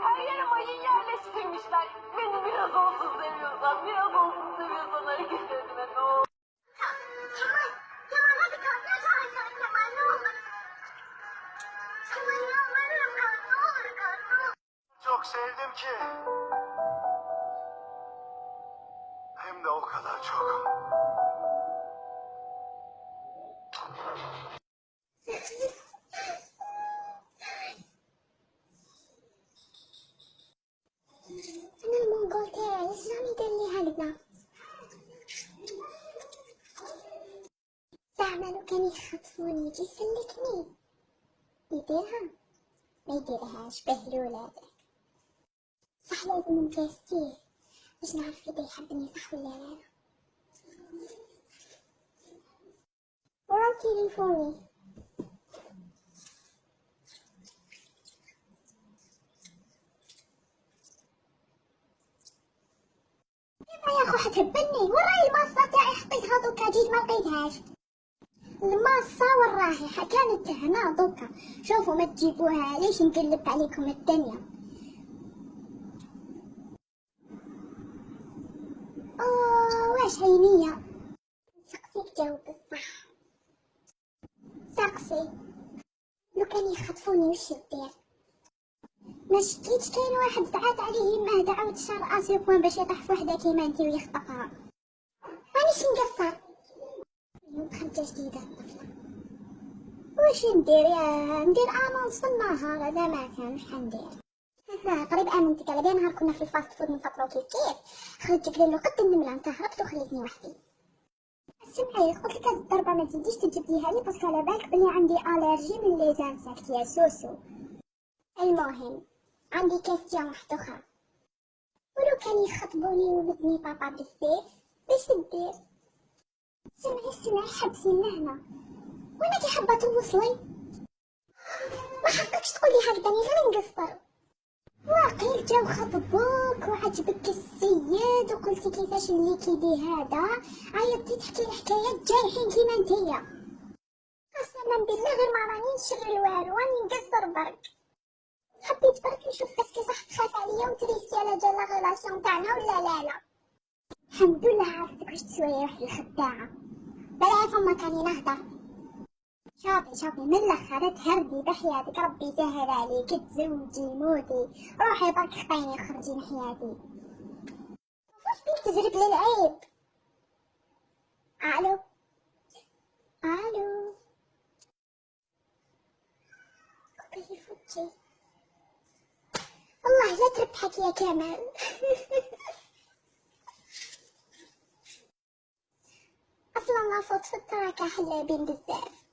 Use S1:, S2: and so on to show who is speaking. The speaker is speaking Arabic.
S1: Her yere mayın yerleştirmişler. Beni biraz olsun seviyorsan, biraz olsun seviyorsan hareketlerine ne olur.
S2: Kemal hadi kalk. Lütfen kalk Kemal ne olur. Kemal yalvarırım kalk ne olur kalk ne olur.
S3: Çok sevdim ki. Hem de o kadar çok.
S2: أنا المونجول تاعي إيش راني دير لي هكذا. زعما لو كان يخطفوني يجي يسلكني يديرها ما يديرهاش بهلول هذاك. صح لازم نكاستيه باش نعرف إذا يحبني صح ولا لا. ورا تليفوني يا خو حتهبلني. وراي الماصة تاعي حطيتها دوكا جيت ما لقيتهاش. الماصة وراهي كانت هنا دوكا. شوفوا ما تجيبوها ليش نقلب عليكم الدنيا. واش عينيا. سقسيك جاوب الصح. سقسي لو كان يخطفوني وش يدير. ما شكيتش كاين واحد دعات عليه يماه دعوت شار راسي بوان باش يطيح في وحده كيما انتي ويخطفها. مانيش نقصر. خرجة جديدة الطفلة. واش ندير ندير انونس في النهار هذا ما كان وش حندير. قريب امنتك على بها نهار كنا في الفاست فود نفطرو كيف خرجت كدا قد النملة انت هربت وخليتني وحدي. سمعي قلت لك هاد الضربة ما تزيديش تجبديها لي باسكو على بالك بلي عندي الرجي من لي زانساكت يا سوسو. المهم عندي كاستيون واحدة اخرى. ولو كان يخطبوني وبدني بابا بالسيف باش ندير. سمعي حبسينا هنا وانا كي حابه توصلي. ما حقكش تقولي هكذا غير نقصر. واقيل جاو خطبوك وعجبك السيد وقلتي كيفاش اللي كيدي هذا عيطتي تحكي الحكايات جارحين كيما نتيا. قسما بالله غير ما راني نشغل والو راني نقصر برك. حبيت برك نشوف اسكي صح تخاف عليا وتريسي على جال لا غيلاسيون تاعنا ولا لا. الحمد لله عرفتك واش تسوي روحي الخداعه. بلا فمك راني نهضر. شوفي من الاخر تهردي بحياتك ربي يسهل عليك تزوجي موتي روحي برك خطيني خرجي من حياتي. واش بيك تزرب للعيب. الو كوبي فوتي. والله لا تربحك يا كمال. اصلا لا فوت في التراكه حلابين بزاف.